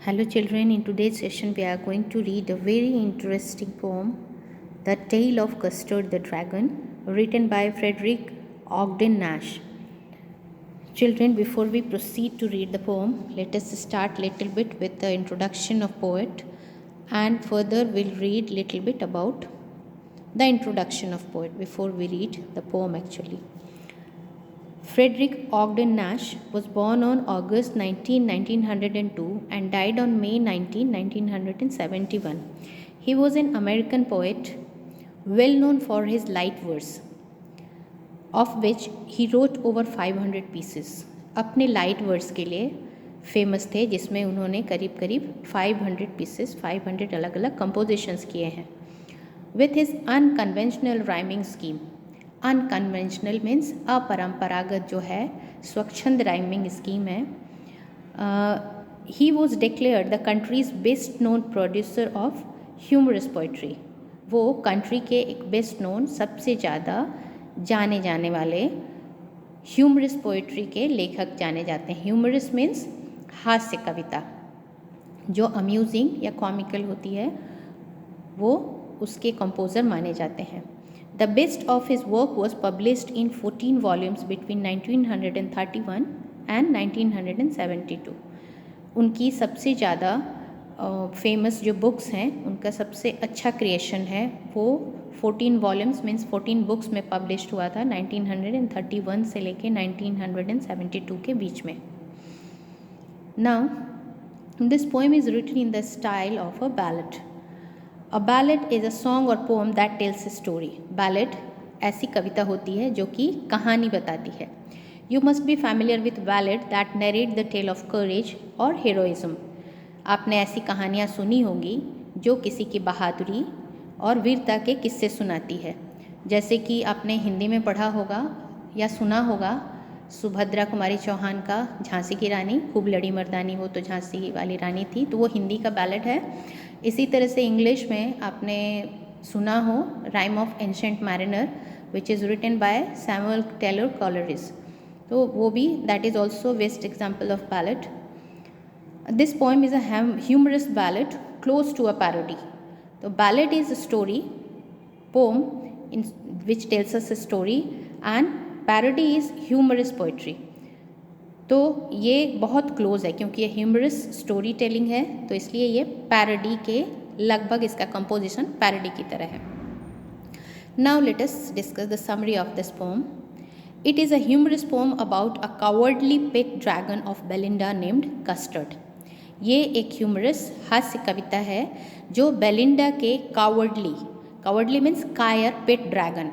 Hello children, in today's session we are going to read a very interesting poem, The Tale of Custard the Dragon, written by Frederick Ogden Nash. Children, before we proceed to read the poem, let us start little bit with the introduction of poet, and further we'll read little bit about the introduction of poet before we read the poem actually. Frederick Ogden Nash was born on August 19, 1902 and died on May 19, 1971. He was an American poet, well known for his light verse, of which he wrote over 500 pieces. अपने light verse के लिए famous थे, जिसमें उन्होंने करीब करीब 500 pieces 500 अलग अलग कंपोजिशंस किए हैं. With his unconventional rhyming scheme. Unconventional means अपरंपरागत जो है स्वच्छंद राइमिंग स्कीम है. He was declared the country's best known producer of humorous poetry. वो कंट्री के एक बेस्ट नोन सबसे ज़्यादा जाने जाने वाले ह्यूमरस पोइट्री के लेखक जाने जाते हैं. ह्यूमरस मीन्स हास्य कविता, जो अम्यूजिंग या कॉमिकल होती है, वो उसके कंपोज़र माने जाते हैं. The best of his work was published in 14 volumes between 1931 and 1972. उनकी सबसे ज़्यादा फेमस जो बुक्स हैं, उनका सबसे अच्छा क्रिएशन है वो 14 वॉल्यूम्स मीन्स 14 बुक्स में पब्लिश हुआ था 1931 से लेके 1972 के बीच में. Now this poem is written in the style of a ballad. A ballad is a song or poem that tells a story. Ballad ऐसी कविता होती है जो कि कहानी बताती है. You must be familiar with ballad that narrate the tale of courage or heroism. आपने ऐसी कहानियाँ सुनी होंगी जो किसी की बहादुरी और वीरता के किस्से सुनाती है. जैसे कि आपने हिंदी में पढ़ा होगा या सुना होगा सुभद्रा कुमारी चौहान का झांसी की रानी, खूब लड़ी मर्दानी हो तो झांसी वाली रानी थी, तो वो हिंदी का बैलेड है. इसी तरह से इंग्लिश में आपने सुना हो rime of ancient mariner which is written by Samuel Taylor Coleridge, तो वो भी that is also best example of ballad. This poem is a humorous ballad close to a parody. तो ballad is a story poem in which tells us a story and parody is humorous poetry. तो ये बहुत close है क्योंकि ये humerus story telling है, तो इसलिए ये पैरोडी के लगभग इसका कंपोजिशन पैरोडी की तरह है. Now let us discuss the summary of this poem. It is a humorous poem about a cowardly pet dragon of Belinda named Custard. ये एक ह्यूमरस हास्य कविता है जो बेलिंडा के कावर्डली मीन्स कायर पेट ड्रैगन.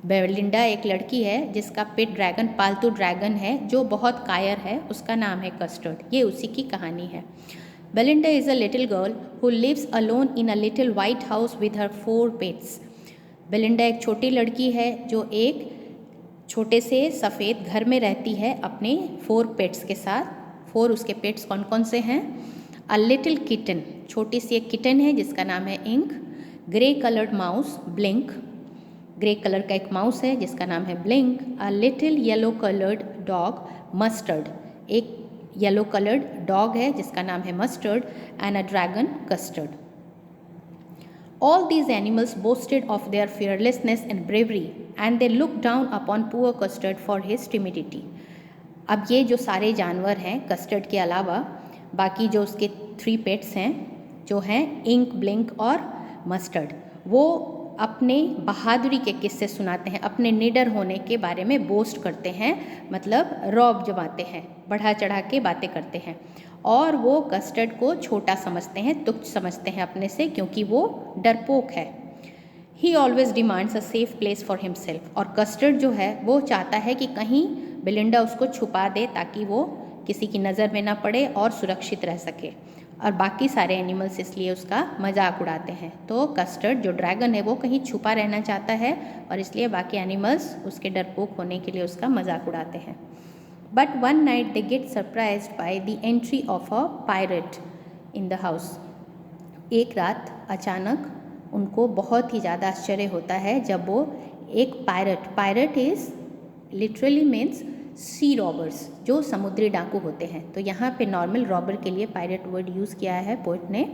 बेलिंडा एक लड़की है जिसका पेट ड्रैगन पालतू ड्रैगन है जो बहुत कायर है, उसका नाम है कस्टर्ड. ये उसी की कहानी है. Belinda is a little girl who lives alone in a little white house with her 4 pets. Belinda एक छोटी लड़की है जो एक छोटे से सफ़ेद घर में रहती है अपने 4 पेट्स के साथ. 4 उसके पेट्स कौन कौन से हैं? अ लिटिल किटन, छोटी सी एक किटन है जिसका नाम है Ink. Grey coloured mouse Blink, grey colour का एक माउस है जिसका नाम है Blink. A little yellow coloured dog Mustard, एक येलो कलर्ड डॉग है जिसका नाम है Mustard. And a dragon Custard. All these animals boasted of their fearlessness and bravery and they look down upon poor Custard for his timidity. अब ये जो सारे जानवर हैं कस्टर्ड के अलावा, बाकी जो उसके 3 पेट्स हैं जो हैं इंक, ब्लिंक और मस्टर्ड, वो अपने बहादुरी के किस्से सुनाते हैं, अपने निडर होने के बारे में बोस्ट करते हैं, मतलब रौब जमाते हैं, बढ़ा चढ़ा के बातें करते हैं. और वो कस्टर्ड को छोटा समझते हैं, तुच्छ समझते हैं अपने से, क्योंकि वो डरपोक है. ही always demands a safe place for himself. और कस्टर्ड जो है वो चाहता है कि कहीं बेलिंडा उसको छुपा दे ताकि वो किसी की नज़र में ना पड़े और सुरक्षित रह सके. और बाकी सारे एनिमल्स इसलिए उसका मजाक उड़ाते हैं. तो कस्टर्ड जो ड्रैगन है वो कहीं छुपा रहना चाहता है और इसलिए बाकी एनिमल्स उसके डरपोक होने के लिए उसका मजाक उड़ाते हैं. But one night they get surprised by the entry of a pirate in the house. एक रात अचानक उनको बहुत ही ज़्यादा आश्चर्य होता है जब वो एक pirate is literally means sea robbers, जो समुद्री डाकू होते हैं। तो यहाँ पे नॉर्मल रॉबर के लिए पायरेट वर्ड यूज़ किया है पोइट ने।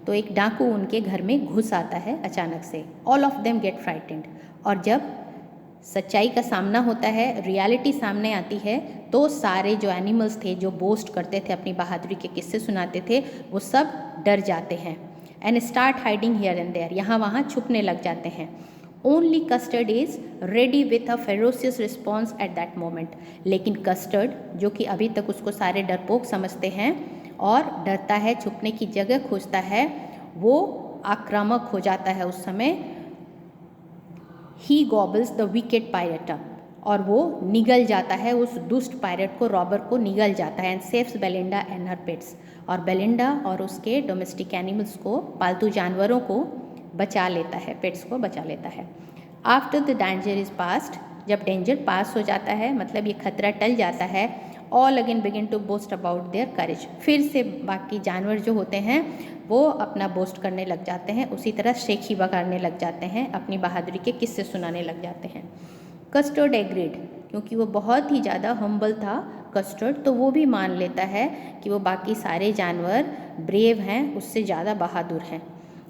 तो एक डाकू उनके घर में घुस आता है अचानक से। All of them get frightened. और जब सच्चाई का सामना होता है, रियलिटी सामने आती है, तो सारे जो एनिमल्स थे, जो बोस्ट करते थे, अपनी बहादुरी के किस्से सुनाते थे, वो सब डर जाते हैं and start hiding here and there, यहाँ वहाँ छुपने लग जाते हैं। Only Custard is ready with a ferocious response at that moment. लेकिन कस्टर्ड, जो कि अभी तक उसको सारे डरपोक समझते हैं और डरता है, छुपने की जगह खोजता है, वो आक्रामक हो जाता है उस समय। He gobbles the wicked pirate up, और वो निगल जाता है, उस दुष्ट पायरेट को, रॉबर को निगल जाता है। And saves Belinda and her pets, और बेलिंडा और उसके डोमेस्टिक एनिमल्स को, पालतू जानवरों को बचा लेता है, पेट्स को बचा लेता है। After the danger is past, जब डेंजर पास हो जाता है, मतलब ये खतरा टल जाता है, all again begin to boast about their courage. फिर से बाकी जानवर जो होते हैं वो अपना बोस्ट करने लग जाते हैं, उसी तरह शेखी बगाड़ने लग जाते हैं, अपनी बहादुरी के किस्से सुनाने लग जाते हैं। कस्टर्ड एग्रीड, क्योंकि वो बहुत ही ज़्यादा हम्बल था कस्टर्ड, तो वो भी मान लेता है कि वो बाकी सारे जानवर ब्रेव हैं, उससे ज़्यादा बहादुर हैं।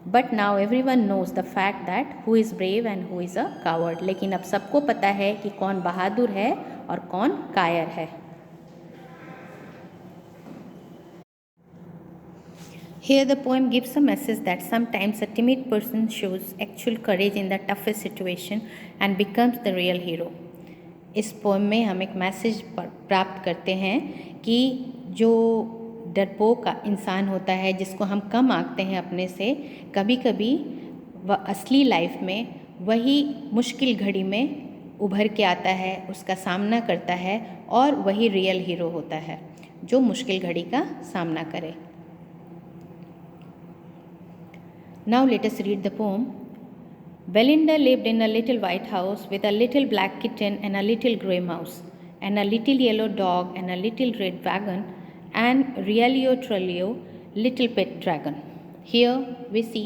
But now everyone knows the fact that who is brave and who is a coward. लेकिन अब सबको पता है कि कौन बहादुर है और कौन कायर है। Here the poem gives a message that sometimes a timid person shows actual courage in the toughest situation and becomes the real hero. इस पोएम में हम एक मैसेज प्राप्त करते हैं कि जो डरपोक इंसान होता है, जिसको हम कम आंकते हैं अपने से, कभी कभी वह असली लाइफ में वही मुश्किल घड़ी में उभर के आता है, उसका सामना करता है, और वही रियल हीरो होता है जो मुश्किल घड़ी का सामना करे। Now let us read the poem. Belinda lived in a little white house with a little black kitten and a little grey mouse, and a little yellow dog and a little red wagon, and Rielio Trulio, little pet dragon. Here we see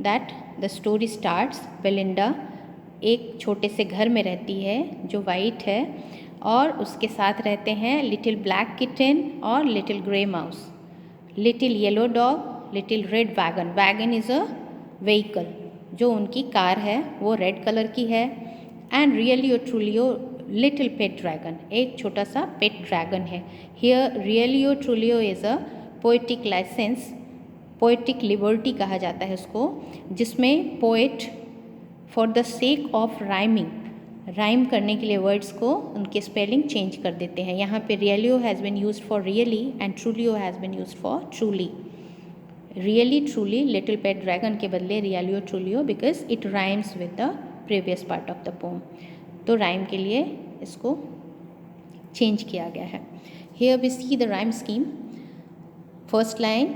that the story starts. Belinda एक छोटे से घर में रहती है जो white है, और उसके साथ रहते हैं लिटिल ब्लैक किटन और little grey mouse, little yellow dog, little red wagon. Wagon is a vehicle, जो उनकी कार है वो रेड कलर की है। And realio trulio little pet dragon, एक छोटा सा पेट ड्रैगन है। Here realio trulio is a poetic licence, poetic liberty कहा जाता है उसको, जिसमें poet for the sake of rhyming, rhyme करने के लिए वर्ड्स को उनके स्पेलिंग चेंज कर देते हैं। यहाँ पे realio has been used for really and trulio has been used for truly. Really truly little pet dragon के बदले realio trulio, because it rhymes with the previous part of the poem, तो rhyme के लिए इसको change किया गया है। Here we see the rhyme scheme. First line,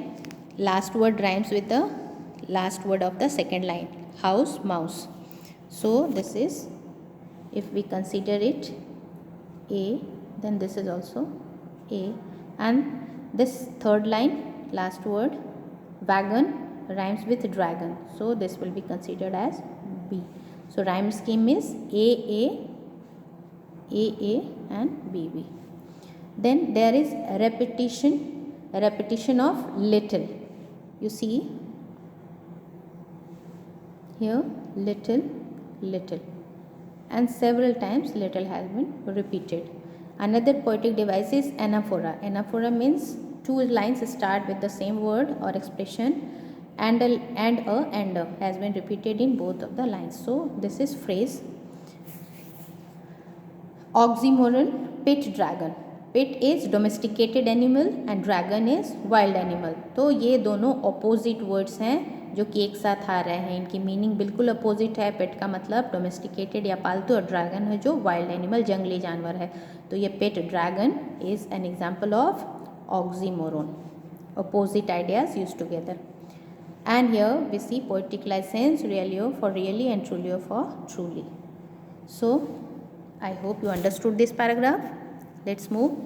last word rhymes with the last word of the second line, house mouse. So this is, if we consider it A, then this is also A, and this third line, last word wagon, rhymes with dragon, so this will be considered as B. So rhyme scheme is A and B. Then there is repetition of little. You see here little, and several times little has been repeated. Another poetic device is anaphora. Anaphora means two lines start with the same word or expression, and a has been repeated in both of the lines. So this is phrase. Oxymoron, pet dragon. Pet is domesticated animal and dragon is wild animal. तो ये दोनों opposite words हैं जो कि एक साथ आ रहे हैं, इनकी मीनिंग बिल्कुल अपोजिट है। पेट का मतलब डोमेस्टिकेटेड या पालतू, और ड्रैगन है जो वाइल्ड एनिमल, जंगली जानवर है। तो ये pet dragon is an example of oxymoron, opposite ideas use together. And here we see poetic licence, realio for really and trulio for truly. So I hope you understood this paragraph. Let's move.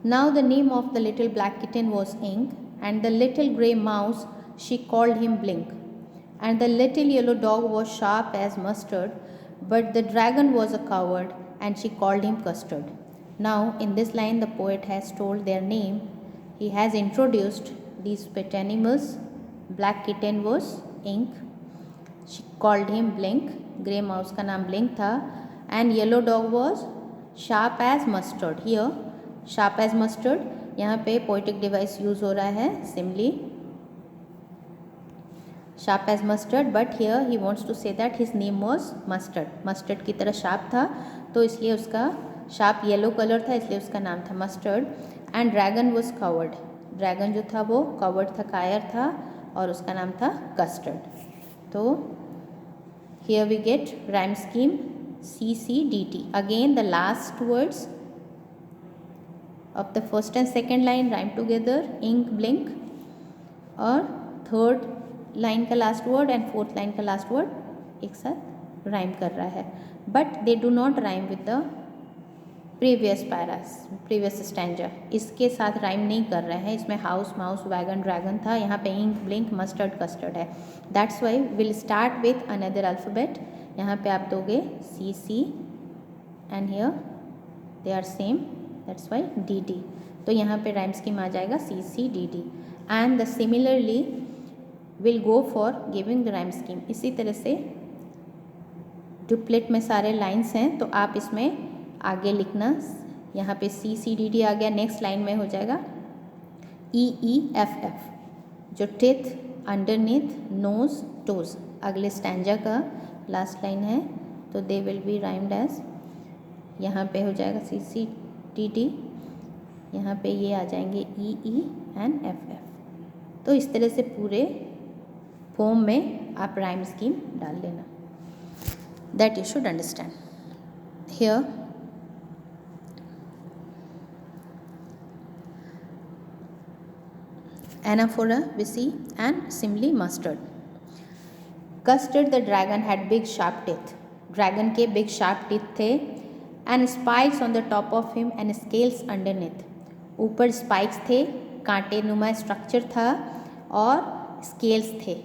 Now the name of the little black kitten was Ink, and the little grey mouse she called him Blink, and the little yellow dog was sharp as mustard, but the dragon was a coward and she called him Custard. Now in this line the poet has told their name. He has introduced these pet animals. Black kitten was Ink. She called him Blink. Grey mouse का नाम Blink था. And yellow dog was Sharp as Mustard. Here Sharp as Mustard, यहाँ पे poetic device use हो रहा है simile. Sharp as Mustard, but here he wants to say that his name was Mustard. Mustard की तरह sharp था तो इसलिए उसका sharp yellow color था, इसलिए उसका नाम था Mustard. And dragon was coward. Dragon जो था वो coward था, कायर था, और उसका नाम था Custard. तो here we get rhyme scheme CCDT. Again the last words of the first and second line rhyme together. Ink, blink. और third लाइन का last word and fourth line का लास्ट वर्ड एक साथ राइम कर रहा है, but they do not rhyme with the previous stanza. इसके साथ राइम नहीं कर रहे हैं. इसमें हाउस, माउस, वैगन, ड्रैगन था. यहाँ पे इंक, ब्लिंक, मस्टर्ड, कस्टर्ड है. That's why will start with another alphabet. यहाँ पे आप दोगे C C and here they are same, that's why D D. तो यहाँ पे राइम स्कीम आ जाएगा C C D D. And the similarly will go for giving the rhyme scheme. इसी तरह से डुप्लेट में सारे लाइन्स हैं तो आप इसमें आगे लिखना. यहाँ पे सी सी डी डी आ गया. नेक्स्ट लाइन में हो जाएगा ई ई एफ एफ, जो टिथ, अंडरनीथ, नोज, टोज अगले स्टैंजा का लास्ट लाइन है. तो they will be rhymed as, यहाँ पे हो जाएगा सी सी डी डी, यहाँ पे ये आ जाएंगे ई ई एंड एफ एफ. तो इस तरह से पूरे फॉर्म में आप राइम स्कीम डाल लेना. That you should understand. Here anaphora we see and simile mustard. Custard the dragon had big sharp teeth. Dragon के big sharp teeth थे and spikes on the top of him and scales underneath. ऊपर spikes थे, कांटे नुमा structure था और scales थे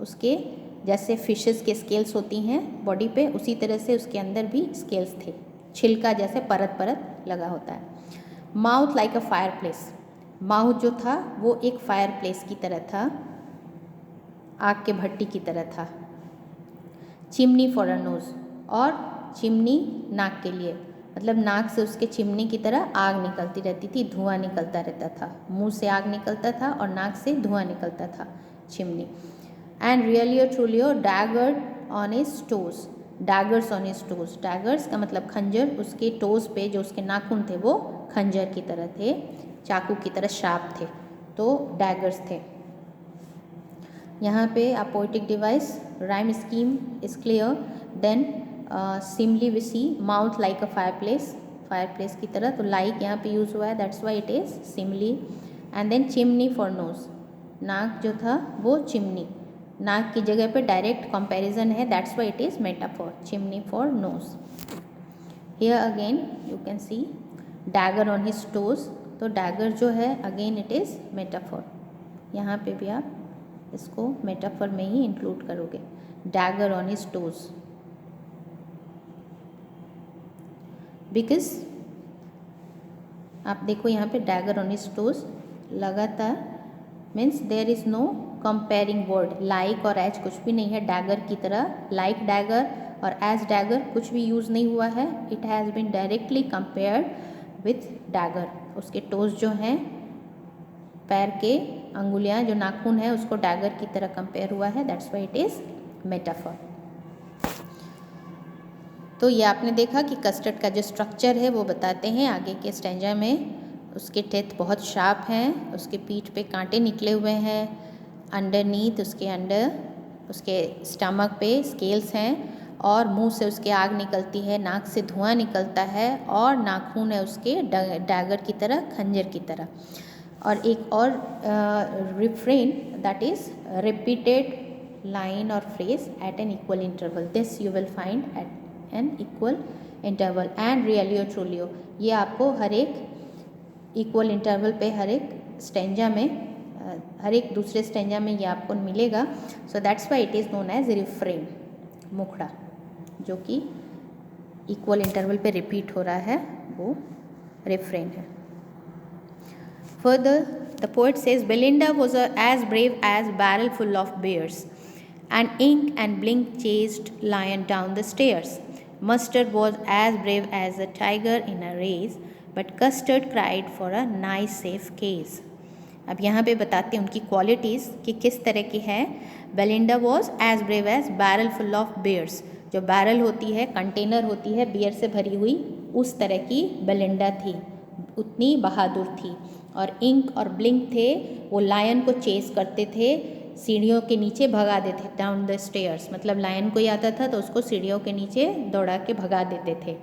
उसके, जैसे फिशेस के स्केल्स होती हैं बॉडी पे, उसी तरह से उसके अंदर भी स्केल्स थे, छिलका जैसे परत परत लगा होता है. Mouth like a fire place. Mouth जो था वो एक फायर प्लेस की तरह था, आग के भट्टी की तरह था. चिमनी फॉर अ नोज, और चिमनी नाक के लिए, मतलब नाक से उसके चिमनी की तरह आग निकलती रहती थी, धुआं निकलता रहता था. मुंह से आग निकलता था और नाक से धुआं निकलता था, चिमनी. एंड रियली और truly dagger on his toes. Daggers on his toes. Daggers का मतलब खंजर. उसके टोज पे जो उसके नाखून थे वो खंजर की तरह थे, चाकू की तरह शार्प थे, तो डैगर्स थे. यहाँ पे आप poetic device rhyme scheme is clear. Then simile we see mouth like a fireplace की तरह, तो लाइक यहाँ पे यूज़ हुआ है, that's why it is simile. And then chimney for nose. नाक जो था वो चिमनी, नाक की जगह पे डायरेक्ट कंपैरिजन है, that's why it is metaphor. Chimney for nose. Here again you can see dagger on his toes. तो डैगर जो है अगेन इट इज़ मेटाफॉर. यहाँ पे भी आप इसको मेटाफॉर में ही इंक्लूड करोगे. Dagger on his toes because आप देखो यहाँ पे डैगर ऑन हिज टोज लगातार, means there is no comparing word. Like और एज कुछ भी नहीं है. डैगर की तरह लाइक डैगर और एज डैगर कुछ भी यूज़ नहीं हुआ है. It has been directly compared with dagger. उसके टोज जो हैं, पैर के अंगुलियां जो नाखून है, उसको डैगर की तरह कंपेयर हुआ है, that's why it is metaphor. तो ये आपने देखा कि कस्टर्ड का जो स्ट्रक्चर है वो बताते हैं आगे के स्टैंजा में. उसके टेथ बहुत शार्प हैं, उसके पीठ पे कांटे निकले हुए हैं, अंडरनीथ उसके अंडर उसके स्टमक पे स्केल्स हैं, और मुंह से उसके आग निकलती है, नाक से धुआं निकलता है, और नाखून है उसके डैगर की तरह, खंजर की तरह. और एक और refrain, that is repeated line or phrase at an equal interval. This you will find at an equal interval. And really or truly, ये आपको हर एक equal interval पे हर एक स्टेंजा में, हर एक दूसरे स्टेंजा में ये आपको मिलेगा. So that's why it is known as refrain, मुखड़ा, जो कि इक्वल इंटरवल पे रिपीट हो रहा है वो रिफ्रेन है। Further, the poet says Belinda was as brave as barrel full of bears, and Ink and Blink chased Lion down the stairs. Mustard was as brave as a tiger in a race, but Custard cried for a nice safe case. अब यहाँ पे बताते हैं उनकी qualities कि किस तरह की है। Belinda was as brave as barrel full of bears, जो बैरल होती है, कंटेनर होती है बियर से भरी हुई, उस तरह की बेलिंडा थी, उतनी बहादुर थी। और इंक और ब्लिंक थे, वो लायन को चेस करते थे, सीढ़ियों के नीचे भगा देते थे, डाउन द स्टेयर्स, मतलब लायन कोई आता था तो उसको सीढ़ियों के नीचे दौड़ा के भगा देते थे।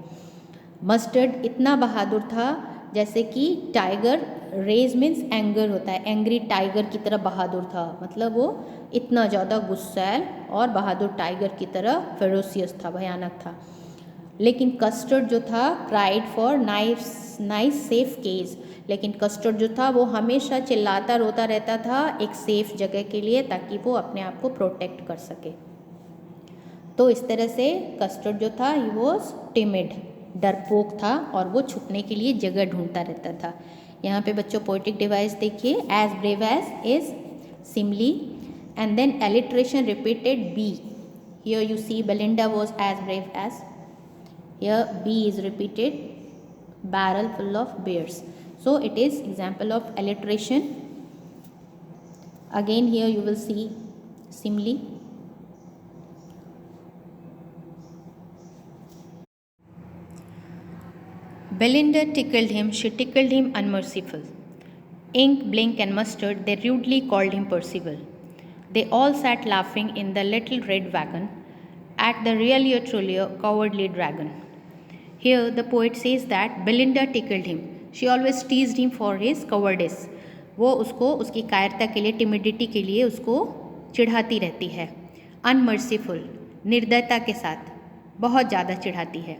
मस्टर्ड इतना बहादुर था जैसे कि टाइगर, रेज मीन्स एंगर होता है, एंग्री टाइगर की तरह बहादुर था, मतलब वो इतना ज़्यादा गुस्सैल और बहादुर टाइगर की तरह फेरोसियस था, भयानक था। लेकिन कस्टर्ड जो था cried for nice safe cage, लेकिन कस्टर्ड जो था वो हमेशा चिल्लाता रोता रहता था एक सेफ जगह के लिए, ताकि वो अपने आप को प्रोटेक्ट कर सके। तो इस तरह से कस्टर्ड जो था ही वॉज टिमिड, डरपोक था, और वो छुपने के लिए जगह ढूंढता रहता था। यहाँ पे बच्चों पोएटिक डिवाइस देखिए, as brave as is simile and then alliteration repeated B. Here you see Belinda was as brave as, here B is repeated, barrel full of bears. So it is example of alliteration. Again here you will see simile. Belinda tickled him, she tickled him unmerciful. Ink, Blink and Mustard, they rudely called him Percival. They all sat laughing in the little red wagon at the really truly cowardly dragon. Here the poet says that Belinda tickled him. She always teased him for his cowardice. वो उसको उसकी कायरता के लिए, timidity के लिए उसको चिढ़ाती रहती है। अनमर्सीफुल, निर्दयता के साथ बहुत ज़्यादा चिढ़ाती है।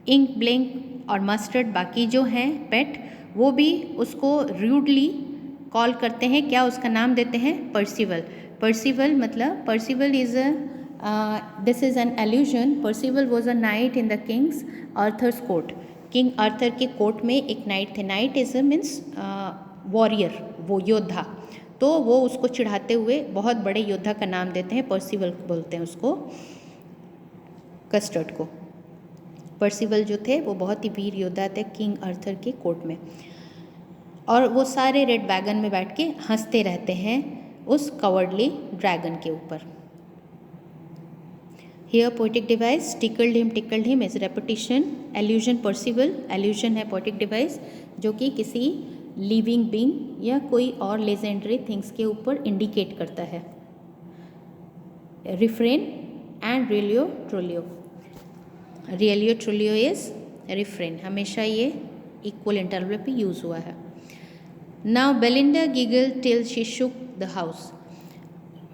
इंक, ब्लिंक और मस्टर्ड बाकी जो हैं पेट, वो भी उसको रूडली कॉल करते हैं। क्या उसका नाम देते हैं? पर्सिवल। पर्सिवल मतलब Percival is this is an allusion. Percival was a knight in the king's Arthur's court. King Arthur के कोर्ट में एक नाइट थे। नाइट इज मीन्स वॉरियर, वो योद्धा। तो वो उसको चिढ़ाते हुए बहुत बड़े योद्धा का नाम देते हैं, पर्सिवल बोलते हैं उसको, कस्टर्ड को। पर्सिवल जो थे वो बहुत ही वीर योद्धा थे किंग आर्थर के कोर्ट में, और वो सारे रेड वैगन में बैठ के हंसते रहते हैं उस कवर्डली ड्रैगन के ऊपर। Here poetic device tickled him is repetition, allusion Percival, allusion है poetic device जो कि किसी लिविंग बीइंग या कोई और लेजेंडरी थिंग्स के ऊपर इंडिकेट करता है। रिफ्रेन एंड रिलियो ट्रोलियो, रिलियो ट्रोलियो इज रिफ्रेन, हमेशा ये इक्वल इंटरवल पे यूज़ हुआ है। Now Belinda giggle till she shook the house.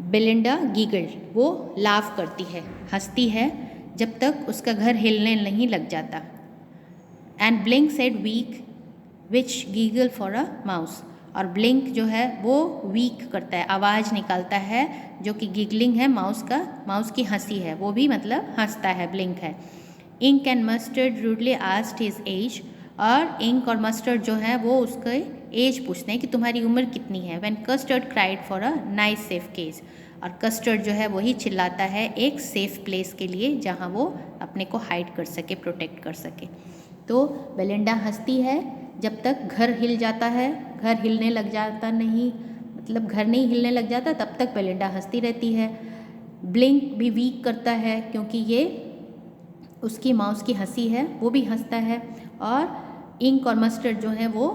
Belinda giggled, वो लाफ करती है, हंसती है जब तक उसका घर हिलने नहीं लग जाता। And Blink said weak which giggle for a mouse, और ब्लिंक जो है वो वीक करता है, आवाज़ निकालता है जो कि गिगलिंग है माउस का, माउस की हंसी है, वो भी मतलब हंसता है, ब्लिंक है। Ink and Mustard rudely asked his age, और इंक और मस्टर्ड जो है वो उसके एज पूछते हैं कि तुम्हारी उम्र कितनी है। When custard cried for a nice safe case, और कस्टर्ड जो है वही चिल्लाता है एक सेफ प्लेस के लिए जहाँ वो अपने को हाइड कर सके, प्रोटेक्ट कर सके। तो बेलिंडा हंसती है जब तक घर हिल जाता है, घर हिलने लग जाता नहीं, मतलब घर नहीं हिलने लग जाता तब तक बेलिंडा हंसती रहती है। ब्लिंक भी वीक करता है क्योंकि ये उसकी माउस की हंसी है, वो भी हंसता है। और इंक और मस्टर्ड जो है वो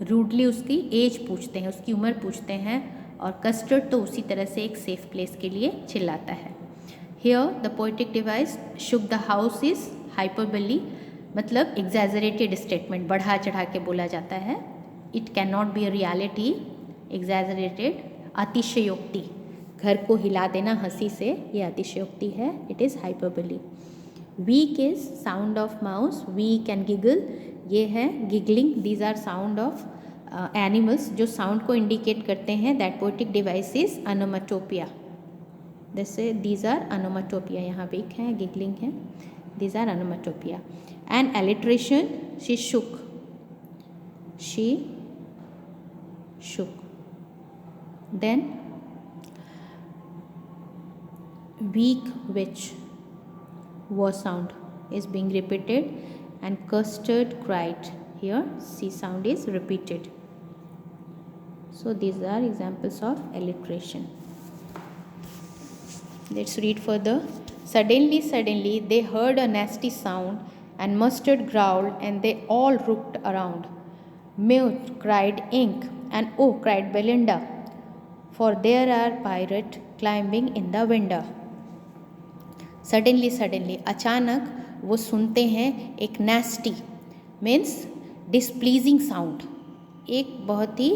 रूडली उसकी एज पूछते हैं, उसकी उम्र पूछते हैं, और कस्टर्ड तो उसी तरह से एक सेफ प्लेस के लिए चिल्लाता है। Here the poetic device shook the house is hyperbole, मतलब एग्जैजरेटेड स्टेटमेंट, बढ़ा चढ़ा के बोला जाता है। It can not be a reality, exaggerated, अतिशयोक्ति, घर को हिला देना हंसी से, ये अतिशयोक्ति है, it is hyperbole. Weak is sound of mouse, weak and giggle, ये है giggling, these are sound of animals जो साउंड को इंडिकेट करते हैं। That poetic device is onomatopoeia, जैसे दीज आर अनोमाटोपिया, यहाँ वीक है, गिगलिंग है, These are onomatopoeia. And alliteration, she shook. She shook. Then weak which was sound is being repeated, and custard cried. Here C sound is repeated. So these are examples of alliteration. Let's read further. Suddenly, suddenly they heard a nasty sound, and Mustard growled, and they all looked around. Mute, cried Ink, and oh, cried Belinda, for there are pirates climbing in the window. Suddenly suddenly अचानक वो सुनते हैं एक नेस्टी means डिसप्लीजिंग sound, एक बहुत ही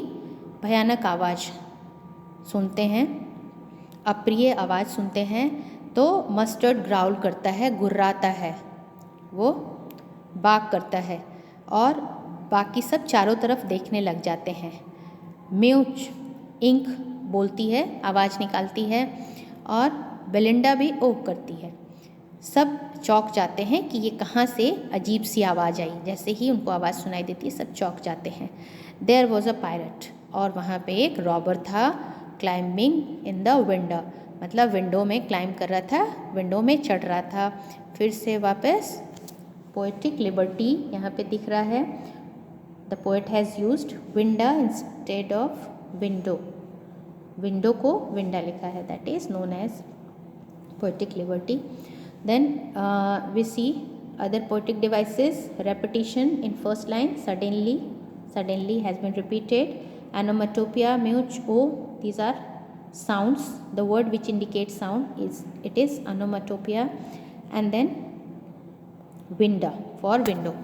भयानक आवाज़ सुनते हैं, अप्रिय आवाज़ सुनते हैं। तो मस्टर्ड ग्राउल करता है, गुर्राता है, वो बाक करता है और बाकी सब चारों तरफ देखने लग जाते हैं। म्यूच, इंक बोलती है, आवाज़ निकालती है और बेलिंडा भी ओह करती है। सब चौंक जाते हैं कि ये कहाँ से अजीब सी आवाज़ आई। जैसे ही उनको आवाज़ सुनाई देती है सब चौंक जाते हैं। देयर वॉज अ पायरट, और वहाँ पे एक रॉबर था, क्लाइंबिंग इन द विंडो, मतलब विंडो में क्लाइंब कर रहा था, विंडो में चढ़ रहा था। फिर से वापस पोएटिक लिबर्टी यहाँ पे दिख रहा है। The poet has used winda instead of window, window को विंडा लिखा है, that is known as poetic liberty. Then we see other poetic devices. Repetition in first line, suddenly, suddenly has been repeated. Onomatopoeia, mute, o, these are sounds. The word which indicates sound is onomatopoeia. And then window for window,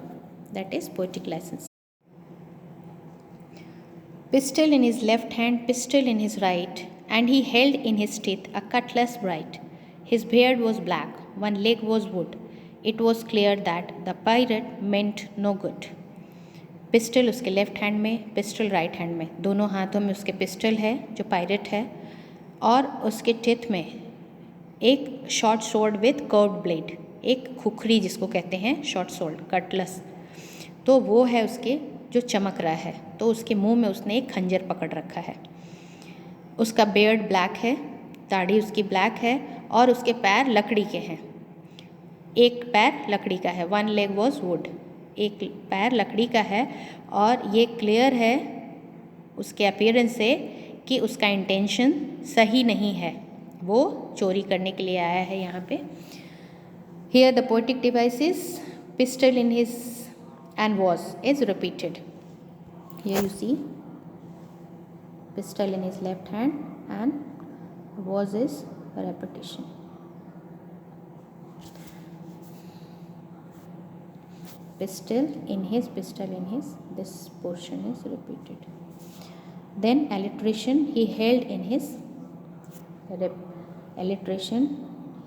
that is poetic license. Pistol in his left hand, pistol in his right, and he held in his teeth a cutlass bright. His beard was black, one leg was wood. It was clear that the pirate meant no good. Pistol उसके left hand में, pistol right hand में, दोनों हाथों में उसके pistol है जो pirate है, और उसके टिथ में एक short sword with curved blade, एक खुखरी जिसको कहते हैं शॉर्ट सोर्ड कटलस, तो वो है उसके जो चमक रहा है। तो उसके मुंह में उसने एक खंजर पकड़ रखा है। उसका बियर्ड ब्लैक है, दाढ़ी उसकी ब्लैक है, और उसके पैर लकड़ी के हैं। एक पैर लकड़ी का है, वन लेग वॉज वुड, एक पैर लकड़ी का है। और ये क्लियर है उसके अपीयरेंस से कि उसका इंटेंशन सही नहीं है, वो चोरी करने के लिए आया है यहाँ पे। Here the poetic devices, pistol in his and was is repeated. Here you see pistol in his left hand and was is repetition. Pistol in his, this portion is repeated. Then alliteration, he held in his, alliteration,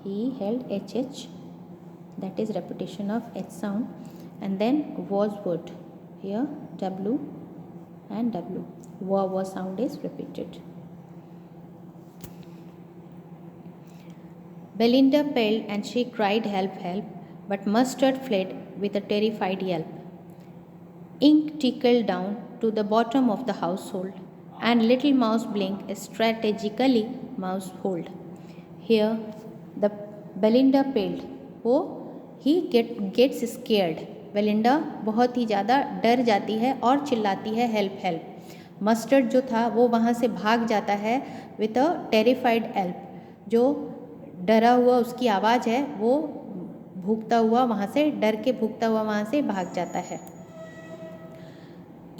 he held HH, that is repetition of H sound. And then was wood, here W and W, was sound is repeated. Belinda paled and she cried help, help, but Mustard fled with a terrified yelp. Ink trickled down to the bottom of the household, and little Mouse blinked strategically mouse hold. Here the Belinda paled, वो he gets scared. Belinda बहुत ही ज़्यादा डर जाती है और चिल्लाती है help help. Mustard जो था वो वहाँ से भाग जाता है विथ अ टेरिफाइड हेल्प, जो डरा हुआ उसकी आवाज़ है, वो भूखता हुआ वहाँ से, डर के भूखता हुआ वहाँ से भाग जाता है।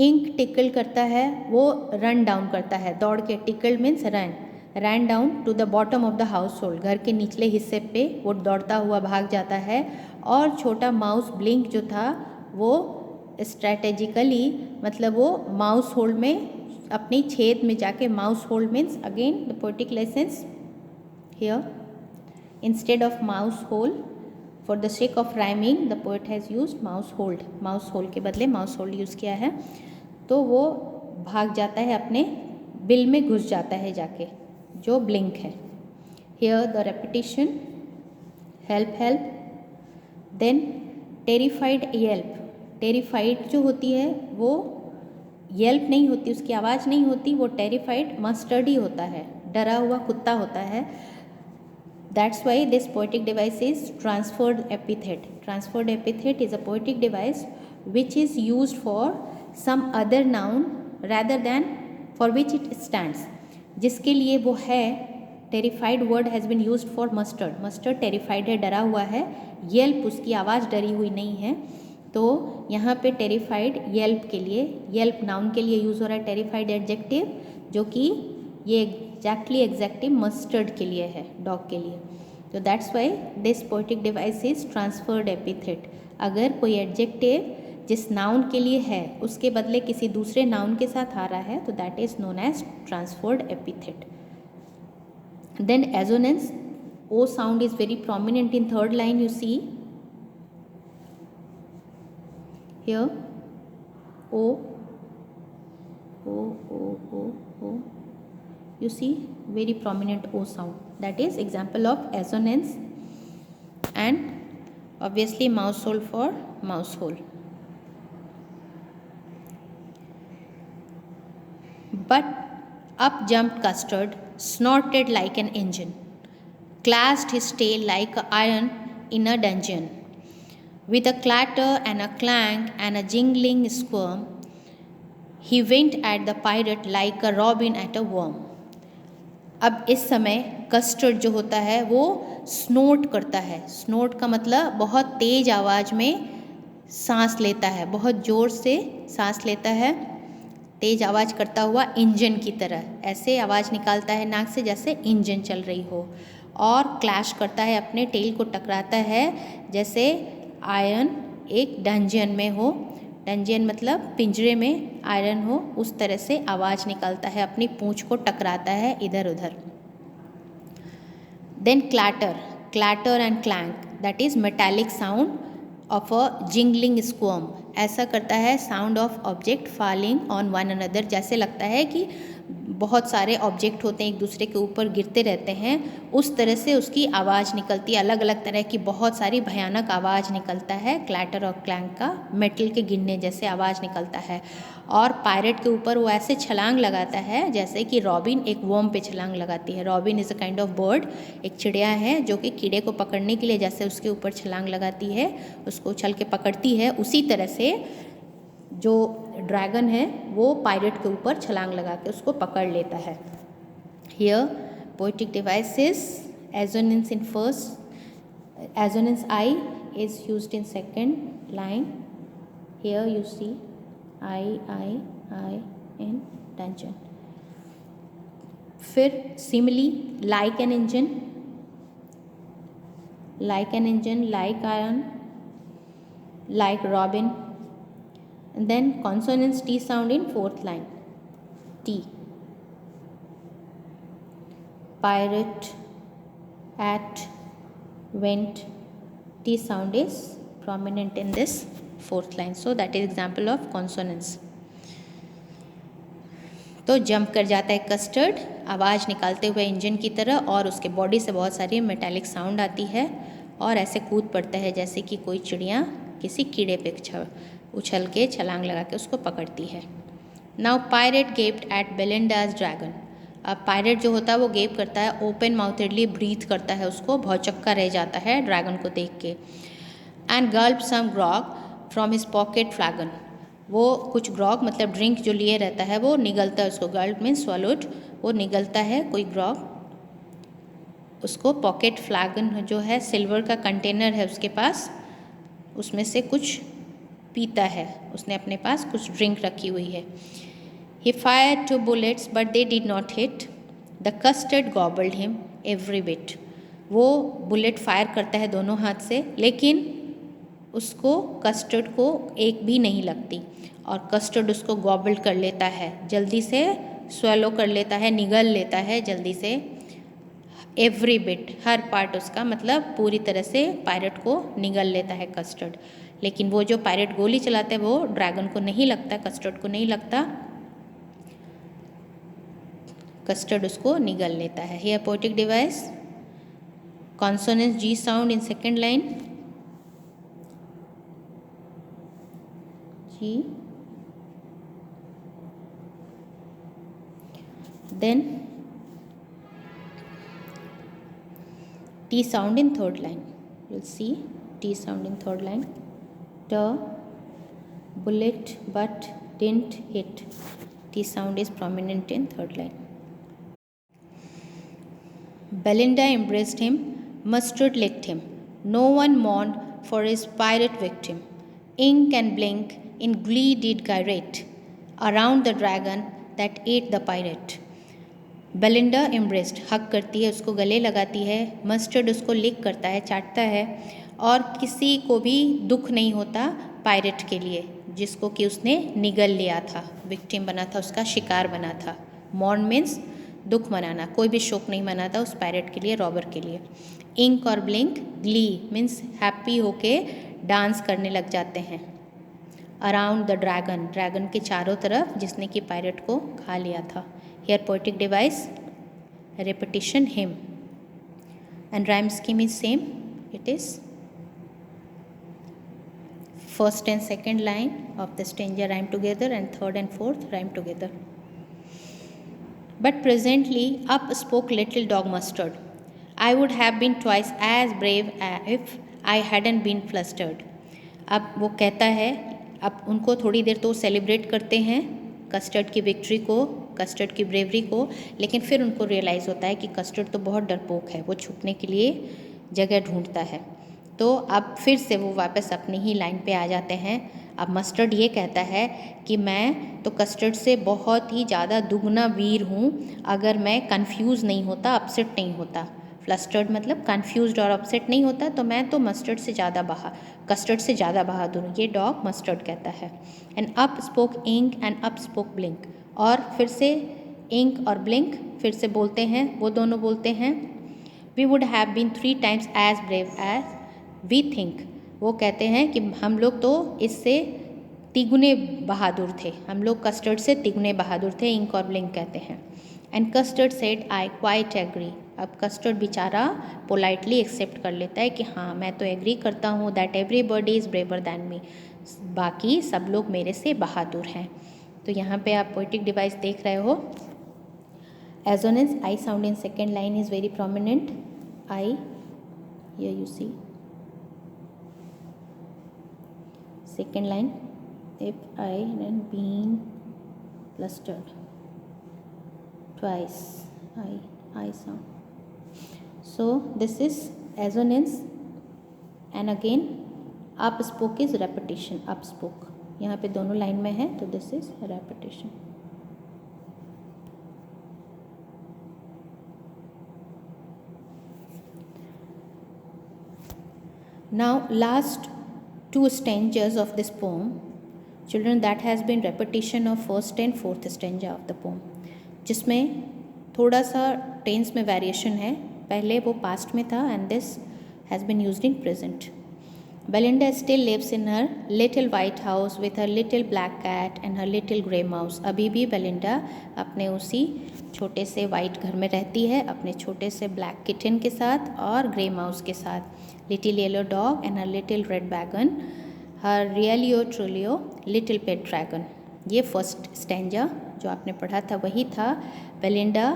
इंक टिकल करता है, वो रन डाउन करता है, दौड़ के, trickle means run down to the bottom of the household, घर के निचले हिस्से पे वो दौड़ता हुआ भाग जाता है। और छोटा माउस ब्लिंक जो था वो स्ट्रैटेजिकली, मतलब वो माउस होल्ड में, अपनी छेद में जाके, mouse hold means again the poetic licence here, instead of mouse hole, for the sake of rhyming the poet has used mouse hold, mouse hole के बदले mouse hold यूज़ किया है। तो वो भाग जाता है, अपने बिल में घुस जाता है जाके, जो ब्लिंक है। Here the repetition, help help, then terrified yelp, terrified जो होती है वो येल्प नहीं होती, उसकी आवाज़ नहीं होती, वो टेरिफाइड मस्टर्ड ही होता है, डरा हुआ कुत्ता होता है. That's why this poetic device is transferred epithet. Transferred epithet is a poetic device which is used for some other noun rather than for which it stands. जिसके लिए वो है, terrified word has been used for mustard. Mustard terrified है, डरा हुआ है. Yelp उसकी आवाज़ डरी हुई नहीं है, तो यहाँ पे टेरिफाइड येल्प के लिए, येल्प नाउन के लिए यूज़ हो रहा है. टेरिफाइड एडजेक्टिव जो कि ये एग्जैक्टिव मस्टर्ड के लिए है, डॉग के लिए. तो that's why this poetic device is transferred epithet. अगर कोई एडजेक्टिव जिस नाउन के लिए है उसके बदले किसी दूसरे नाउन के साथ आ रहा है तो that is known as transferred epithet. Then assonance, O sound is very prominent in third line. You see here o o o o o, you see very prominent o sound, that is example of assonance. And obviously mouse hole for mouse hole. But up jumped Custard, snorted like an engine, clashed his tail like an iron in a dungeon. With a clatter and a clang and a jingling squirm, he winked at the pirate like a robin at a worm. अब इस समय custard जो होता है वो स्नोट करता है. स्नोट का मतलब बहुत तेज़ आवाज़ में सांस लेता है, बहुत ज़ोर से सांस लेता है, तेज़ आवाज़ करता हुआ इंजन की तरह ऐसे आवाज़ निकालता है नाक से जैसे इंजन चल रही हो. और क्लैश करता है, अपने टेल को टकराता है जैसे आयरन एक डंजन में हो. डंजन मतलब पिंजरे में आयरन हो, उस तरह से आवाज़ निकालता है, अपनी पूँछ को टकराता है इधर उधर. Then clatter, clatter and clank, that is metallic sound of a jingling squirm. ऐसा करता है sound of object falling on one another. जैसे लगता है कि बहुत सारे ऑब्जेक्ट होते हैं एक दूसरे के ऊपर गिरते रहते हैं, उस तरह से उसकी आवाज़ निकलती है. अलग अलग तरह की बहुत सारी भयानक आवाज़ निकलता है क्लैटर और क्लैंक का, मेटल के गिरने जैसे आवाज़ निकलता है. और पायरेट के ऊपर वो ऐसे छलांग लगाता है जैसे कि रॉबिन एक वर्म पे छलांग लगाती है. Robin is a kind of bird, एक चिड़िया है जो कि कीड़े को पकड़ने के लिए जैसे उसके ऊपर छलांग लगाती है, उसको उछल के पकड़ती है, उसी तरह से जो ड्रैगन है वो पायरेट के ऊपर छलांग लगा के उसको पकड़ लेता है. Here poetic device is assonance in first, assonance I is used in second line. Here you see I in dungeon. फिर simile like an engine, like an engine, like iron, like robin. And then consonants T sound in fourth line. T. Pirate, at, went. T sound is prominent in this fourth line. So that is example of consonants. तो jump कर जाता है custard आवाज़ निकालते हुए engine की तरह, और उसके बॉडी से बहुत सारी मेटालिक साउंड आती है और ऐसे कूद पड़ता है जैसे कि कोई चिड़िया किसी कीड़े पे उछल के छलांग लगा के उसको पकड़ती है. Now pirate gaped at Belinda's dragon. अब पायरेट जो होता है वो गेप करता है, ओपन माउथेडली ब्रीथ करता है, उसको भौचक्का रह जाता है ड्रैगन को देख के. And gulp some grog from his pocket flagon. वो कुछ ग्रॉग मतलब ड्रिंक जो लिए रहता है वो निगलता है, उसको गल्प मीन स्वॉलोड, वो निगलता है कोई ग्रॉग, उसको पॉकेट फ्लैगन जो है सिल्वर का कंटेनर है उसके पास, उसमें से कुछ पीता है, उसने अपने पास कुछ ड्रिंक रखी हुई है. ही fired 2 bullets but they did not hit, the custard गॉबल्ड him every bit. वो बुलेट फायर करता है दोनों हाथ से, लेकिन उसको कस्टर्ड को एक भी नहीं लगती, और कस्टर्ड उसको गॉबल्ड कर लेता है, जल्दी से स्वेलो कर लेता है, निगल लेता है जल्दी से. एवरी बिट, हर पार्ट उसका, मतलब पूरी तरह से पायरेट को निगल लेता है कस्टर्ड. लेकिन वो जो पायरेट गोली चलाता है वो ड्रैगन को नहीं लगता, कस्टर्ड को नहीं लगता, कस्टर्ड उसको निगल लेता है. Here poetic device, consonance G sound in second line. T. Then T sound in third line. You'll see T sound in third line. The bullet but didn't hit. T sound is prominent in third line. Belinda embraced him, Mustard licked him. No one mourned for his pirate victim. Ink and Blink in glee did gyrate around the dragon that ate the pirate. Belinda embraced हक करती है, उसको गले लगाती है, mustard उसको लिक करता है, चाटता है, और किसी को भी दुख नहीं होता पायरेट के लिए जिसको कि उसने निगल लिया था, विक्टिम बना था, उसका शिकार बना था. मॉर्न मीन्स दुख मनाना, कोई भी शोक नहीं मनाता उस पायरेट के लिए, रॉबर के लिए. इंक और ब्लिंक ग्ली मीन्स हैप्पी होके डांस करने लग जाते हैं. अराउंड द ड्रैगन, ड्रैगन के चारों तरफ जिसने कि पायरेट को खा लिया था. Here poetic device, repetition, hymn, and rhyme scheme is same. It is first and second line of the stanza rhyme together and third and fourth rhyme together. But presently up spoke little dog Mustard. I would have been twice as brave if I hadn't been flustered. अब वो कहता है, अब उनको थोड़ी देर तो celebrate करते हैं कस्टर्ड की विक्ट्री को, कस्टर्ड की ब्रेवरी को, लेकिन फिर उनको रियलाइज़ होता है कि कस्टर्ड तो बहुत डरपोक है, वो छुपने के लिए जगह ढूंढता है. तो अब फिर से वो वापस अपनी ही लाइन पे आ जाते हैं. अब मस्टर्ड ये कहता है कि मैं तो कस्टर्ड से बहुत ही ज़्यादा दुगना वीर हूँ अगर मैं कंफ्यूज नहीं होता, अपसेट नहीं होता. फ्लस्टर्ड मतलब कंफ्यूज्ड और अपसेट नहीं होता, तो मैं तो कस्टर्ड से ज़्यादा बहादुर हूँ, ये डॉग मस्टर्ड कहता है. And up spoke Ink and up spoke Blink, और फिर से इंक और ब्लिंक फिर से बोलते हैं, वो दोनों बोलते हैं. We would have been 3 times as brave as we think. वो कहते हैं कि हम लोग तो इससे तिगुने बहादुर थे, हम लोग कस्टर्ड से तिगुने बहादुर थे, इंक और ब्लिंक कहते हैं. And Custard said I quite agree. अब कस्टर्ड बेचारा पोलाइटली एक्सेप्ट कर लेता है कि हाँ मैं तो एग्री करता हूँ that everybody is braver than me, बाकी सब लोग मेरे से बहादुर हैं. तो यहाँ पे आप पोइटिक डिवाइस देख रहे हो. Assonance I sound in second line is very prominent. I, here you see second line, if I hadn't been flustered, twice I sound. So this is assonance, and again up spoke is repetition. up spoke यहाँ पे दोनों line में है, तो this is repetition. Now last 2 stanzas of this poem, children, that has been repetition of first and fourth stanza of the poem, जिसमें थोड़ा सा tense में वेरिएशन है. पहले वो पास्ट में था and this has been used in present. Belinda still lives in her little white house with her little black cat and her little grey mouse. अभी भी बेलिंडा अपने उसी छोटे से वाइट घर में रहती है, अपने छोटे से ब्लैक किटन के साथ और ग्रे माउस के साथ. Little yellow dog and her little red wagon, her realio trulio little pet dragon. ये फर्स्ट स्टैंजा जो आपने पढ़ा था वही था. बेलिंडा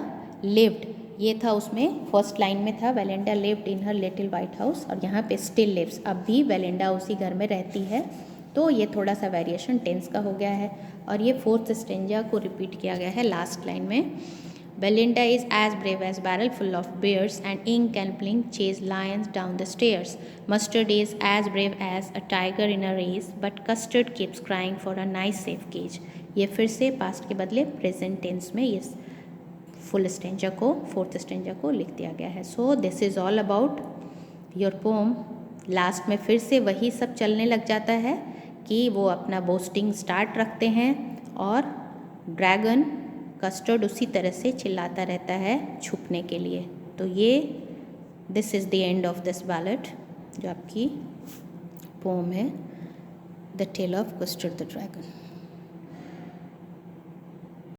लिव्ड, ये था उसमें फर्स्ट लाइन में था, Belinda lived in her little white house, और यहाँ पे स्टिल लिव्स, अब भी बेलिंडा उसी घर में रहती है. तो ये थोड़ा सा वेरिएशन टेंस का हो गया है. और ये फोर्थ स्टैंजा को रिपीट किया गया है लास्ट लाइन में. Belinda is as brave as barrel full of bears, and Ink and Blink chase lions down the stairs. Mustard is as brave as a tiger in a race, but Custard keeps crying for a nice safe cage. ये फिर से past के बदले present tense में ये full stanza को, fourth stanza को लिख दिया गया है. So this is all about your poem. Last में फिर से वही सब चलने लग जाता है कि वो अपना बोस्टिंग स्टार्ट रखते हैं और ड्रैगन कस्टर्ड उसी तरह से चिल्लाता रहता है छुपने के लिए. तो ये this is the end of this ballad, जो आपकी पोम है the tale of Custard the dragon.